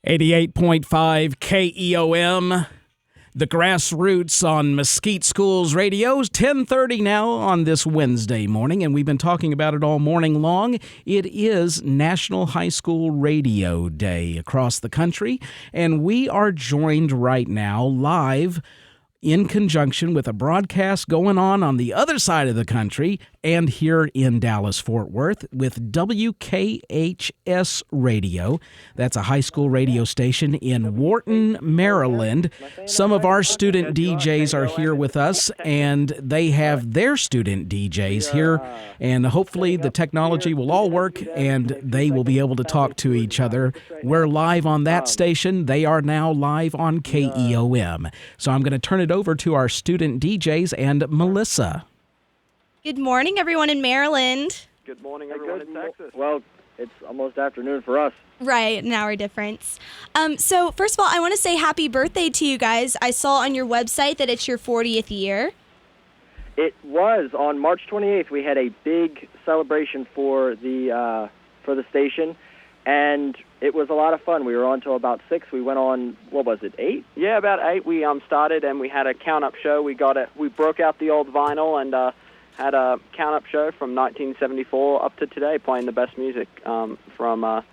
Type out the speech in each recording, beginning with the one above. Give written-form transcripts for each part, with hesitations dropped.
88.5 KEOM, the Grassroots on Mesquite Schools Radio. 10:30 now on this Wednesday morning, and we've been talking about it all morning long. It is National High School Radio Day across the country, and we are joined right now live in conjunction with a broadcast going on the other side of the country and here in Dallas-Fort Worth with WKHS Radio. That's a high school radio station in Wharton, Maryland. Some of our student DJs are here with us, and they have their student DJs here, and hopefully the technology will all work, and they will be able to talk to each other. We're live on that station. They are now live on KEOM. So I'm going to turn it over to our student DJs and Melissa. Good morning, everyone in Maryland. Good morning, everyone in Texas. Well, it's almost afternoon for us. Right, an hour difference. So first of all, I want to say happy birthday to you guys. I saw on your website that it's your 40th year. It was on March 28th. We had a big celebration for the station, and it was a lot of fun. We were on till about 6. We went on, what was it, 8? Yeah, about 8. We started and we had a count-up show. We broke out the old vinyl and had a count-up show from 1974 up to today, playing the best music from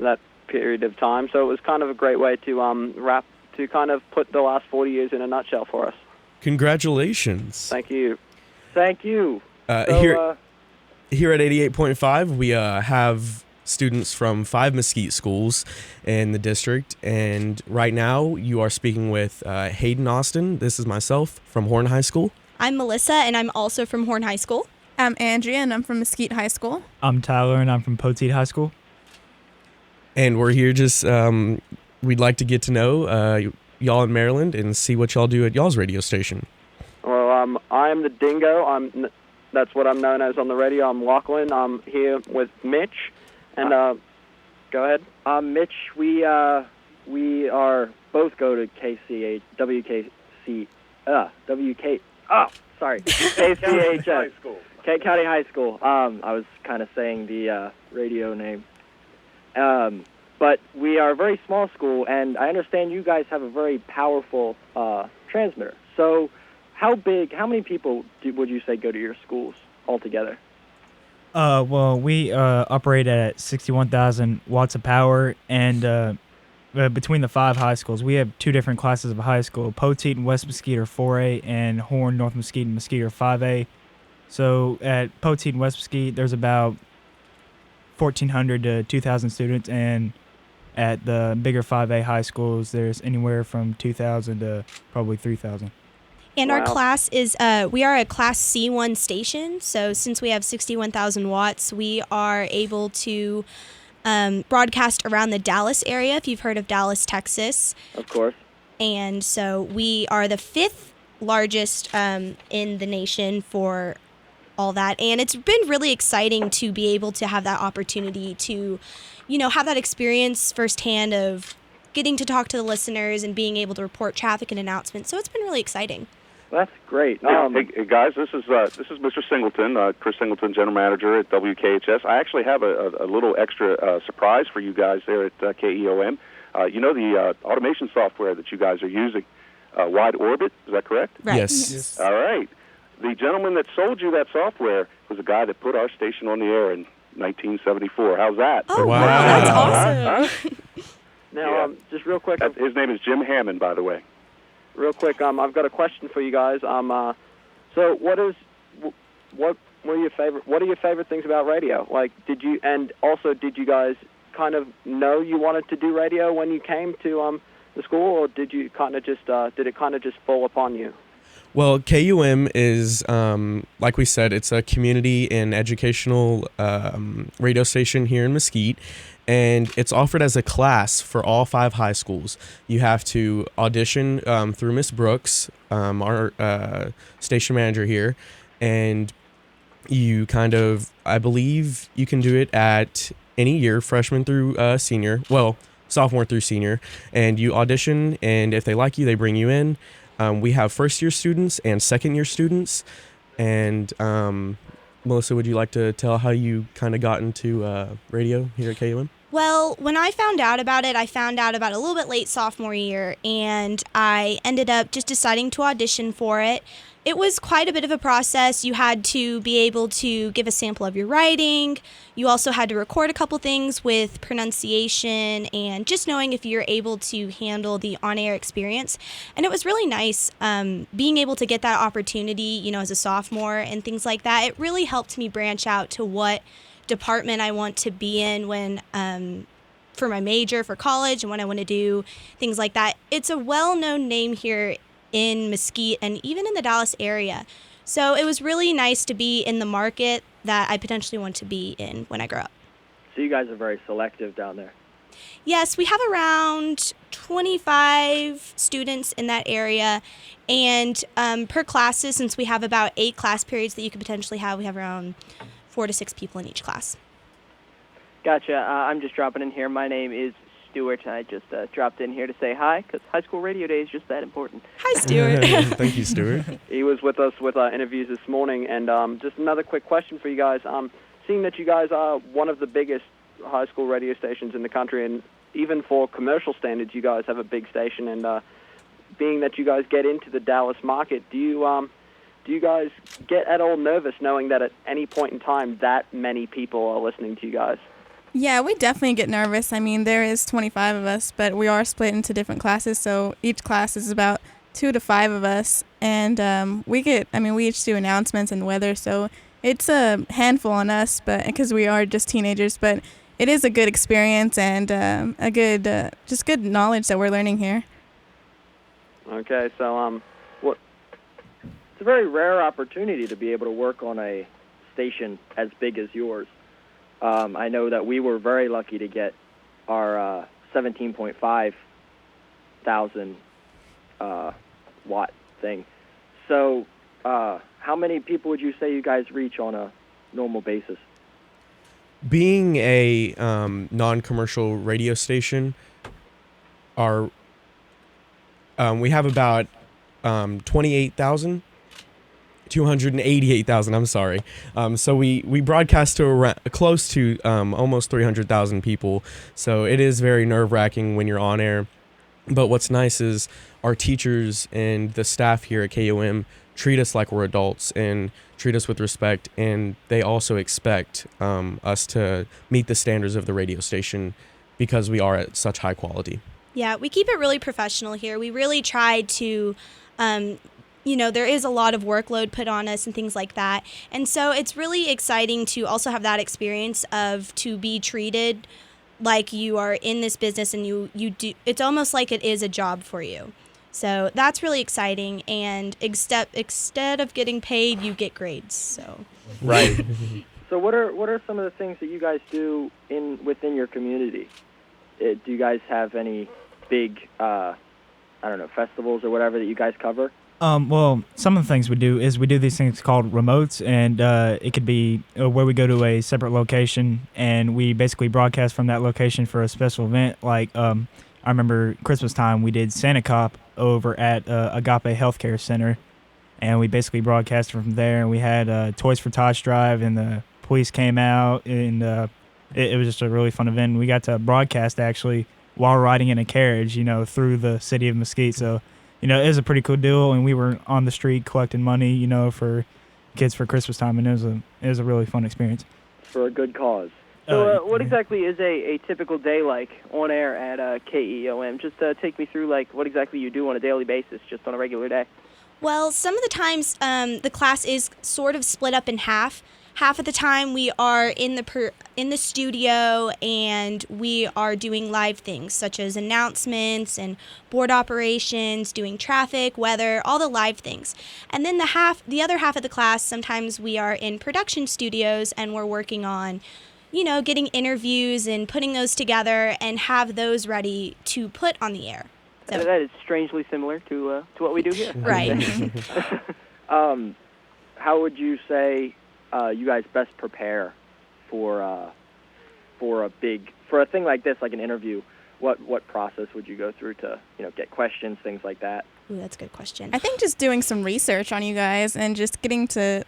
that period of time. So it was kind of a great way to kind of put the last 40 years in a nutshell for us. Congratulations. Thank you. Thank you. Here at 88.5, we have students from 5 Mesquite schools in the district, and right now you are speaking with Hayden Austin. This is myself from Horn High School. I'm Melissa, and I'm also from Horn High School. I'm Andrea, and I'm from Mesquite High School. I'm Tyler, and I'm from Poteet High School. And we're here just, we'd like to get to know y'all in Maryland and see what y'all do at y'all's radio station. Well, I am the Dingo. That's what I'm known as on the radio. I'm Lachlan. I'm here with Mitch. And go ahead. Mitch, we are both go to KCHS. Kent County High School. I was kind of saying the radio name. But we are a very small school, and I understand you guys have a very powerful transmitter. So how many people would you say go to your schools altogether? Well, we operate at 61,000 watts of power, and between the 5 high schools, we have 2 different classes of high school. Poteet and West Mesquite are 4A, and Horn, North Mesquite, and Mesquite are 5A. So at Poteet and West Mesquite, there's about 1,400 to 2,000 students, and at the bigger 5A high schools, there's anywhere from 2,000 to probably 3,000. And our class is, we are a Class C1 station, so since we have 61,000 watts, we are able to broadcast around the Dallas area, if you've heard of Dallas, Texas. Of course. And so we are the 5th largest in the nation for all that. And it's been really exciting to be able to have that opportunity to, have that experience firsthand of getting to talk to the listeners and being able to report traffic and announcements. So it's been really exciting. Well, that's great. Hey guys, this is Mr. Singleton, Chris Singleton, General Manager at WKHS. I actually have a little extra surprise for you guys there at KEOM. The automation software that you guys are using, Wide Orbit, is that correct? Right. Yes. All right. The gentleman that sold you that software was a guy that put our station on the air in 1974. How's that? Oh, Wow. that's awesome. Huh? Now, just real quick. His name is Jim Hammond, by the way. Real quick, I've got a question for you guys. So what are your favorite things about radio? Like, did you guys kind of know you wanted to do radio when you came to the school, or did it kind of just fall upon you? Well, KUM is, like we said, it's a community and educational radio station here in Mesquite, and it's offered as a class for all 5 high schools. You have to audition through Miss Brooks, our station manager here, and you I believe you can do it at any year, freshman through senior, sophomore through senior, and you audition, and if they like you, they bring you in. We have first-year students and second-year students, and Melissa, would you like to tell how you kind of got into radio here at KUM? Well, when I found out about it a little bit late sophomore year, and I ended up just deciding to audition for it. It was quite a bit of a process. You had to be able to give a sample of your writing. You also had to record a couple things with pronunciation and just knowing if you're able to handle the on-air experience. And it was really nice being able to get that opportunity, as a sophomore and things like that. It really helped me branch out to what department I want to be in when for my major for college and when I want to do things like that. It's a well-known name here in Mesquite and even in the Dallas area. So it was really nice to be in the market that I potentially want to be in when I grow up. So you guys are very selective down there. Yes, we have around 25 students in that area, and per classes, since we have about 8 class periods that you could potentially have, we have around 4 to 6 people in each class. Gotcha. I'm just dropping in here. My name is Stuart. I just dropped in here to say hi because high school radio day is just that important. Hi, Stuart. Thank you, Stuart. He was with us with our interviews this morning, and just another quick question for you guys. Seeing that you guys are one of the biggest high school radio stations in the country, and even for commercial standards, you guys have a big station, and being that you guys get into the Dallas market, do you guys get at all nervous knowing that at any point in time that many people are listening to you guys? Yeah, we definitely get nervous. I mean, there is 25 of us, but we are split into different classes, so each class is about 2 to 5 of us, and we each do announcements and weather, so it's a handful on us, but because we are just teenagers, but it is a good experience and a good, just good knowledge that we're learning here. Okay, so It's a very rare opportunity to be able to work on a station as big as yours. I know that we were very lucky to get our 17.5 thousand watt thing. So how many people would you say you guys reach on a normal basis? Being a non-commercial radio station, we have about 28,000. 288,000, I'm sorry. So we broadcast to around, close to almost 300,000 people. So it is very nerve-wracking when you're on air. But what's nice is our teachers and the staff here at KEOM treat us like we're adults and treat us with respect. And they also expect us to meet the standards of the radio station because we are at such high quality. Yeah, we keep it really professional here. We really try to there is a lot of workload put on us and things like that. And so it's really exciting to also have that experience of to be treated like you are in this business and you do. It's almost like it is a job for you. So that's really exciting. And instead of getting paid, you get grades. So right. So what are some of the things that you guys do within your community? Do you guys have any big festivals or whatever that you guys cover? Well, some of the things we do is we do these things called remotes, and it could be where we go to a separate location, and we basically broadcast from that location for a special event. Like, I remember Christmas time, we did Santa Cop over at Agape Healthcare Center, and we basically broadcast from there, and we had Toys for Tots Drive, and the police came out, and it was just a really fun event. We got to broadcast, actually, while riding in a carriage, through the city of Mesquite, so... it was a pretty cool deal, and we were on the street collecting money, for kids for Christmas time, and it was a really fun experience. For a good cause. So what exactly is a typical day like on air at KEOM? Just take me through what exactly you do on a daily basis, just on a regular day. Well, some of the times the class is sort of split up in half. Half of the time we are in the studio and we are doing live things such as announcements and board operations, doing traffic, weather, all the live things. And then the other half of the class, sometimes we are in production studios and we're working on, getting interviews and putting those together and have those ready to put on the air. So, that is strangely similar to what we do here. Right. How would you say you guys best prepare for a thing like this, like an interview? What process would you go through to get questions, things like that? Ooh, that's a good question. I think just doing some research on you guys and just getting to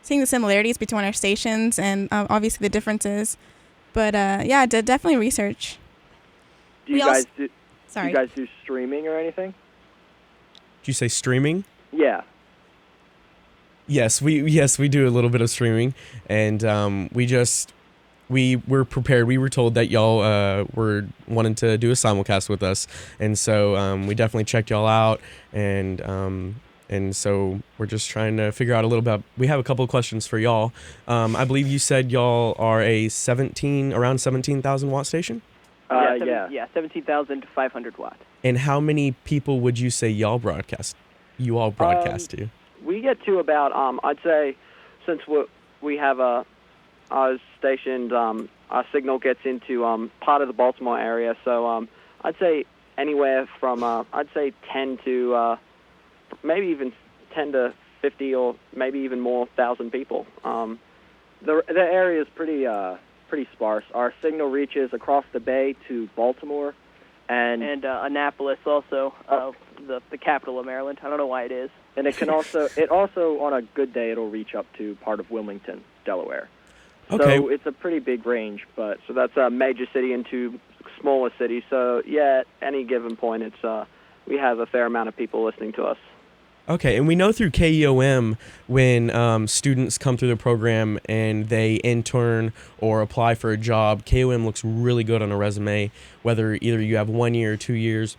seeing the similarities between our stations and obviously the differences. But yeah, definitely research. Do you We guys also- do? Sorry. Do you guys do streaming or anything? Did you say streaming? Yeah. Yes, we do a little bit of streaming, and we were prepared. We were told that y'all were wanting to do a simulcast with us, and so we definitely checked y'all out, and so we're just trying to figure out a little bit. We have a couple of questions for y'all. I believe you said y'all are a around 17,000 watt station. Yeah. 17,500 watts. And how many people would you say you all broadcast to? We get to about, I'd say, since we have our stationed, our signal gets into part of the Baltimore area, so I'd say anywhere from, I'd say 10 to maybe even 10 to 50 or maybe even more thousand people. The area is pretty sparse. Our signal reaches across the bay to Baltimore, and Annapolis also, the capital of Maryland. I don't know why it is. And it can also on a good day it'll reach up to part of Wilmington, Delaware. Okay. So it's a pretty big range, but So that's a major city into smaller cities. So yeah, at any given point, it's we have a fair amount of people listening to us. Okay, and we know through KEOM when students come through the program and they intern or apply for a job, KEOM looks really good on a resume, whether either you have 1 year or 2 years.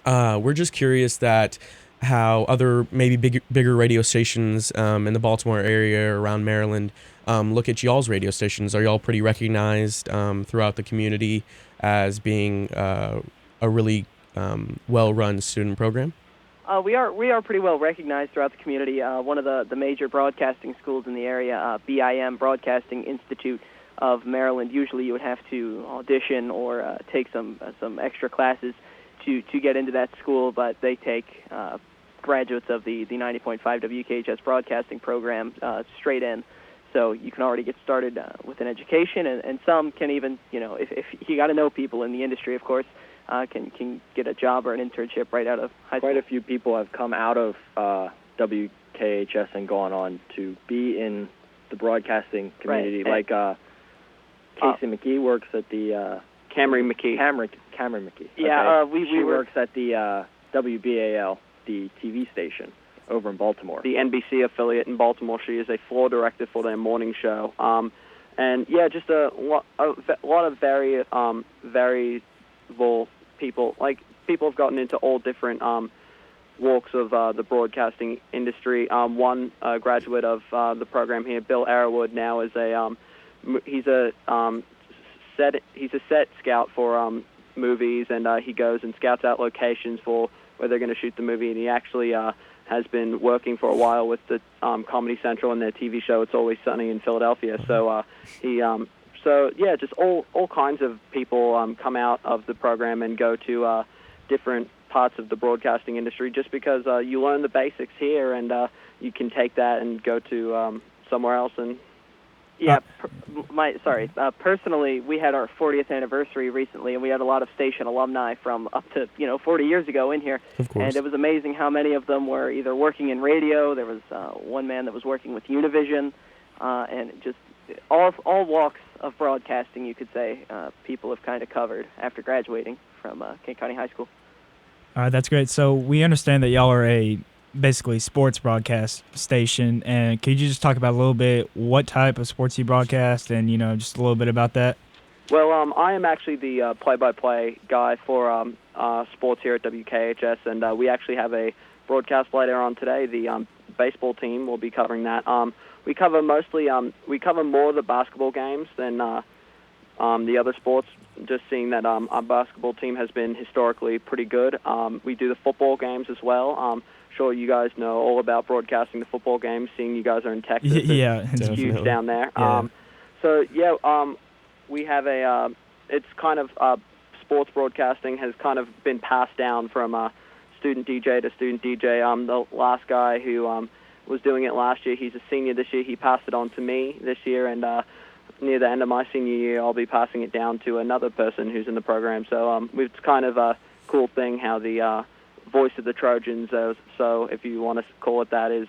We're just curious that how other maybe bigger radio stations in the Baltimore area or around Maryland look at y'all's radio stations. Are y'all pretty recognized throughout the community as being a really well-run student program? We are pretty well recognized throughout the community. One of the major broadcasting schools in the area, BIM, Broadcasting Institute of Maryland. Usually you would have to audition or take some extra classes to get into that school, but they take graduates of the 90.5 WKHS broadcasting program straight in. So you can already get started with an education, and some can even, if you got to know people in the industry, of course, can get a job or an internship right out of high school. quite a few people have come out of WKHS and gone on to be in the broadcasting community. Right. Like Casey McKee works at the Camry McKee. Cameron McKee. Yeah, okay. we She were- works at the WBAL, the TV station over in Baltimore. The NBC affiliate in Baltimore. She is a floor director for their morning show. And yeah, just a lot of variable people. Like people have gotten into all different walks of the broadcasting industry. One graduate of the program here, Bill Arrowwood, now is he's a set scout for movies, and he goes and scouts out locations for where they're going to shoot the movie. And he actually has been working for a while with the Comedy Central and their TV show It's Always Sunny in Philadelphia. So so yeah, just all kinds of people come out of the program and go to different parts of the broadcasting industry just because you learn the basics here, and you can take that and go to somewhere else. And Yeah, personally, we had our 40th anniversary recently, and we had a lot of station alumni from up to 40 years ago in here. Of course. And it was amazing how many of them were either working in radio. There was one man that was working with Univision, and just all walks of broadcasting, you could say, people have kind of covered after graduating from Kent County High School. All right, that's great. So we understand that y'all are a basically sports broadcast station, and could you just talk about a little bit what type of sports you broadcast, and just a little bit about that? well, I am actually the play-by-play guy for sports here at WKHS, and we actually have a broadcast later on today. The baseball team will be covering that. We cover more of the basketball games than the other sports, just seeing that our basketball team has been historically pretty good. We do the football games as well. Sure, you guys know all about broadcasting the football games, seeing you guys are in Texas. Yeah, It's huge definitely. down there. Yeah. We have it's kind of, sports broadcasting has kind of been passed down from student DJ to student DJ. The last guy who was doing it last year, he's a senior this year. He passed it on to me this year, and near the end of my senior year, I'll be passing it down to another person who's in the program. So it's kind of a cool thing how the voice of the Trojans, so if you want to call it that, is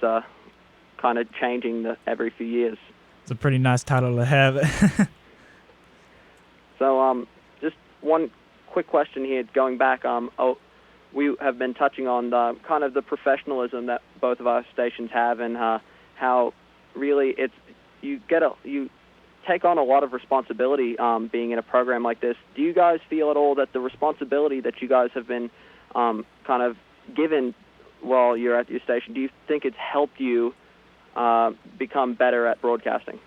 kind of changing every few years. It's a pretty nice title to have. So just one quick question here, going back. We have been touching on the kind of the professionalism that both of our stations have, and how really you take on a lot of responsibility being in a program like this. Do you guys feel at all that the responsibility that you guys have been kind of given while you're at your station, do you think it's helped you become better at broadcasting?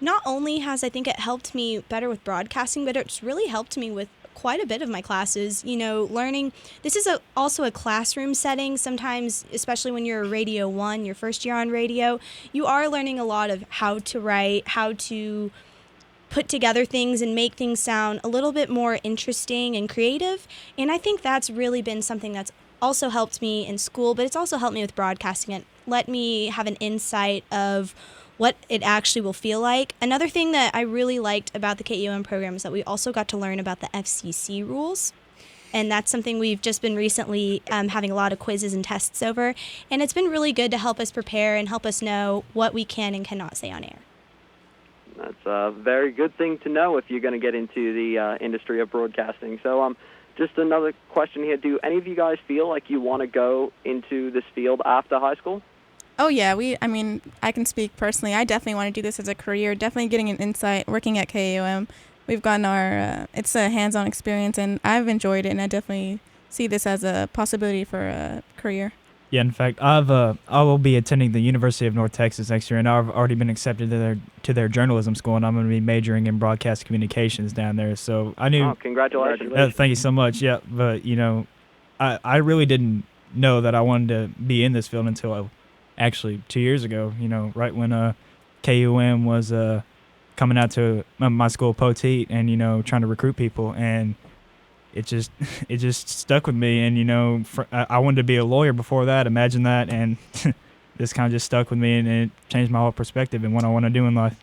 Not only has I think it helped me better with broadcasting, but it's really helped me with quite a bit of my classes. Learning. This is also a classroom setting. Sometimes, especially when you're a Radio 1, your first year on radio, you are learning a lot of how to write, how to put together things and make things sound a little bit more interesting and creative. And I think that's really been something that's also helped me in school, but it's also helped me with broadcasting. It let me have an insight of what it actually will feel like. Another thing that I really liked about the KEOM program is that we also got to learn about the FCC rules. And that's something we've just been recently having a lot of quizzes and tests over. And it's been really good to help us prepare and help us know what we can and cannot say on air. That's a very good thing to know if you're going to get into the industry of broadcasting. So just another question here. Do any of you guys feel like you want to go into this field after high school? Oh, yeah. I can speak personally. I definitely want to do this as a career, definitely getting an insight working at KEOM. We've gotten it's a hands-on experience, and I've enjoyed it, and I definitely see this as a possibility for a career. Yeah, in fact, I will be attending the University of North Texas next year, and I've already been accepted to their journalism school, and I'm going to be majoring in broadcast communications down there. So I knew. Oh, congratulations! Thank you so much. Yeah, but I really didn't know that I wanted to be in this field until actually 2 years ago. Right when KUM was coming out to my school, Poteet, and trying to recruit people, and it just stuck with me. And I wanted to be a lawyer before that. Imagine that, and this kind of just stuck with me, and it changed my whole perspective and what I want to do in life.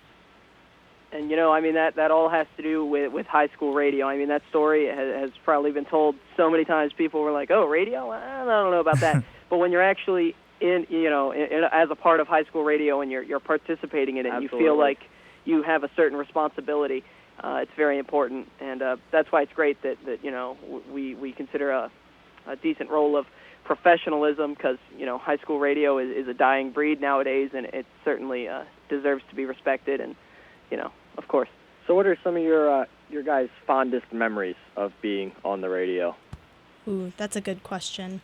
And that all has to do with high school radio. I mean, that story has probably been told so many times. People were like, "Oh, radio? I don't know about that." But when you're actually in as a part of high school radio and you're participating in it, Absolutely. and you feel like you have a certain responsibility. It's very important, and that's why it's great that we consider a decent role of professionalism, because high school radio is a dying breed nowadays, and it certainly deserves to be respected, and of course. So what are some of your guys' fondest memories of being on the radio? Ooh, that's a good question.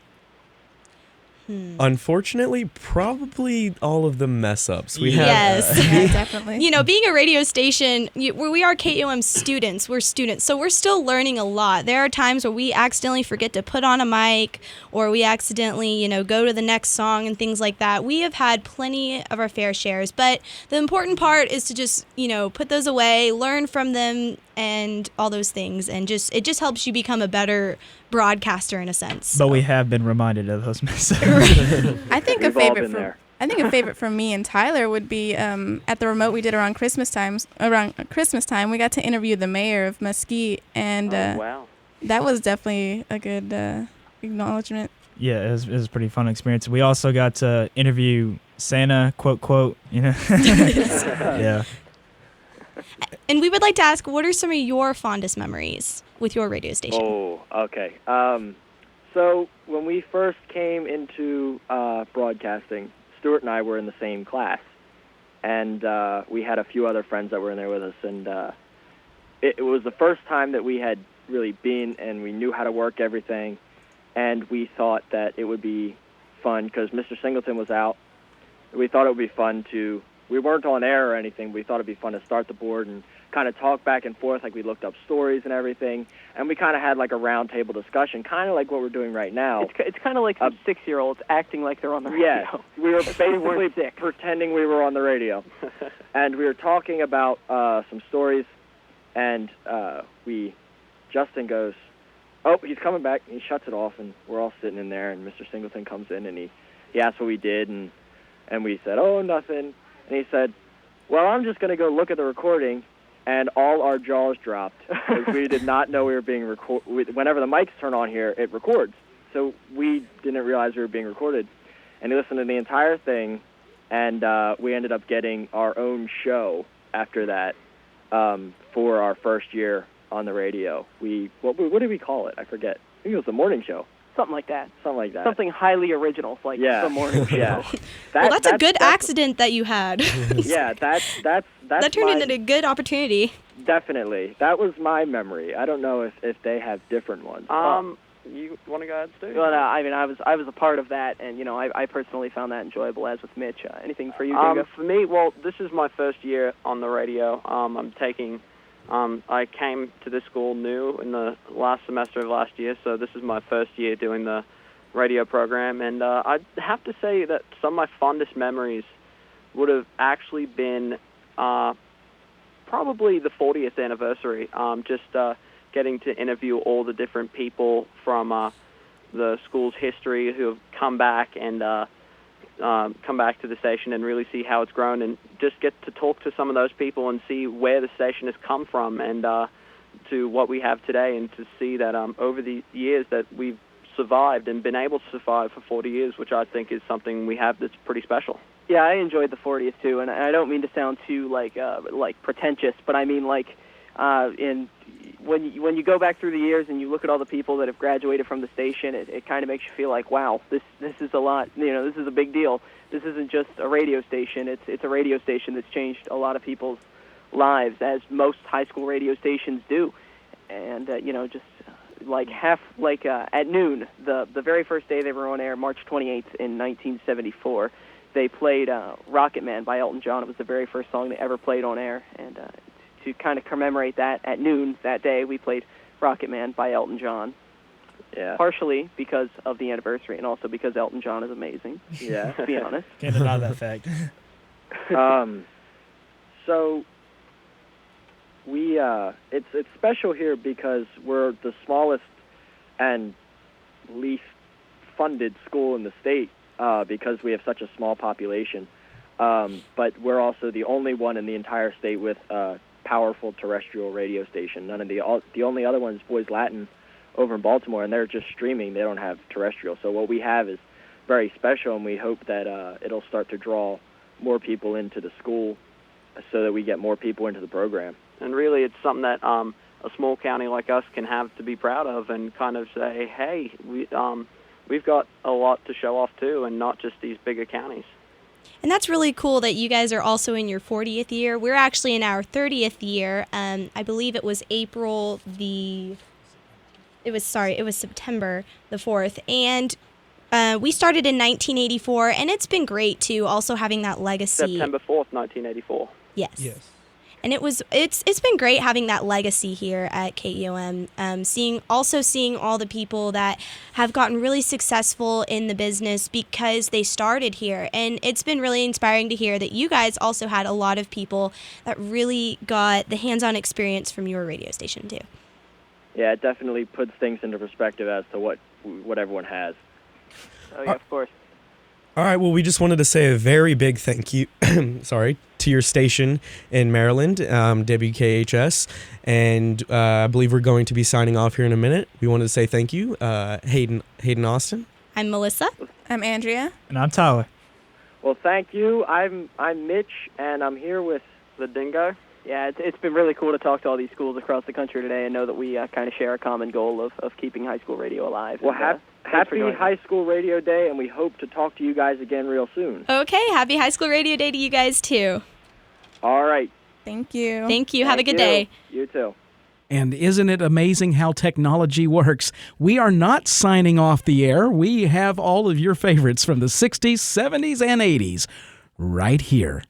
Unfortunately, probably all of the mess ups. Yes. Yeah, definitely. Being a radio station, we are KUM students. We're students, so we're still learning a lot. There are times where we accidentally forget to put on a mic, or we accidentally, go to the next song and things like that. We have had plenty of our fair shares, but the important part is to just, put those away, learn from them, and all those things, and it just helps you become a better broadcaster in a sense. But we have been reminded of those mistakes. I think We've all been there. I think a favorite for me and Tyler would be at the remote we did around Christmas time. We got to interview the mayor of Mesquite, and Wow. that was definitely a good acknowledgement. Yeah, it was a pretty fun experience. We also got to interview Santa, quote, Yeah. And we would like to ask, what are some of your fondest memories with your radio station? Oh, okay. So when we first came into broadcasting, Stuart and I were in the same class, and we had a few other friends that were in there with us, and it was the first time that we had really been, and we knew how to work everything, and we thought that it would be fun because Mr. Singleton was out. We thought it would be fun to. We weren't on air or anything. We thought it'd be fun to start the board and kind of talk back and forth, like we looked up stories and everything, and we kind of had like a round table discussion, kind of like what we're doing right now. It's kind of like some 6-year-olds acting like they're on the radio. Yeah, we were basically pretending we were on the radio, and we were talking about some stories, and Justin goes, "Oh, he's coming back." And he shuts it off, and we're all sitting in there, and Mr. Singleton comes in, and he asked what we did, and we said, "Oh, nothing." And he said, "Well, I'm just going to go look at the recording," and all our jaws dropped because we did not know we were being recorded. Whenever the mics turn on here, it records. So we didn't realize we were being recorded. And he listened to the entire thing, and we ended up getting our own show after that for our first year on the radio. What did we call it? I forget. I think it was the morning show. Something like that. Something highly original, like the morning show. Yeah. Well, that's a good accident that you had. Yeah, that's that turned into a good opportunity. Definitely. That was my memory. I don't know if they have different ones. You want to go ahead, Stu? Well, I mean, I was a part of that, and I personally found that enjoyable. As with Mitch, anything for you, Dingo? For me, well, this is my first year on the radio. I'm taking. I came to this school new in the last semester of last year, so this is my first year doing the radio program, and I'd have to say that some of my fondest memories would have actually been probably the 40th anniversary. Just getting to interview all the different people from the school's history who have come back and come back to the station and really see how it's grown, and just get to talk to some of those people and see where the station has come from and to what we have today, and to see that over the years that we've survived and been able to survive for 40 years, which I think is something we have that's pretty special. Yeah, I enjoyed the 40th too, and I don't mean to sound too like pretentious, but I mean when you go back through the years and you look at all the people that have graduated from the station, it kind of makes you feel like, wow, this is a lot. This is a big deal. This isn't just a radio station. It's a radio station that's changed a lot of people's lives, as most high school radio stations do. And just at noon, the very first day they were on air, March 28th in 1974, they played Rocket Man by Elton John. It was the very first song they ever played on air, and to kind of commemorate that, at noon that day, we played Rocket Man by Elton John. Yeah. Partially because of the anniversary, and also because Elton John is amazing. Yeah. To be honest. Can't deny that fact. So we it's special here because we're the smallest and least funded school in the state because we have such a small population. But we're also the only one in the entire state with powerful terrestrial radio station. None of the only other one is Boys Latin over in Baltimore, and they're just streaming. They don't have terrestrial. So what we have is very special, and we hope that it'll start to draw more people into the school so that we get more people into the program. And really, it's something that a small county like us can have to be proud of, and kind of say, hey, we've got a lot to show off too, and not just these bigger counties. And that's really cool that you guys are also in your 40th year. We're actually in our 30th year. I believe it was September the 4th. And we started in 1984, and it's been great, too, also having that legacy. September 4th, 1984. Yes. And it's been great having that legacy here at KEOM, seeing all the people that have gotten really successful in the business because they started here. And it's been really inspiring to hear that you guys also had a lot of people that really got the hands-on experience from your radio station too. Yeah, it definitely puts things into perspective as to what everyone has. Oh yeah, of course. All right, well, we just wanted to say a very big thank you, to your station in Maryland, WKHS, and I believe we're going to be signing off here in a minute. We wanted to say thank you, Hayden Austin. I'm Melissa. I'm Andrea. And I'm Tyler. Well, thank you. I'm Mitch, and I'm here with the Dingo. Yeah, it's been really cool to talk to all these schools across the country today and know that we kind of share a common goal of keeping high school radio alive. Well, happy High School Radio Day, and we hope to talk to you guys again real soon. Okay, happy High School Radio Day to you guys, too. All right. Thank you. Thank you. Have a good day. You too. And isn't it amazing how technology works? We are not signing off the air. We have all of your favorites from the 60s, 70s, and 80s right here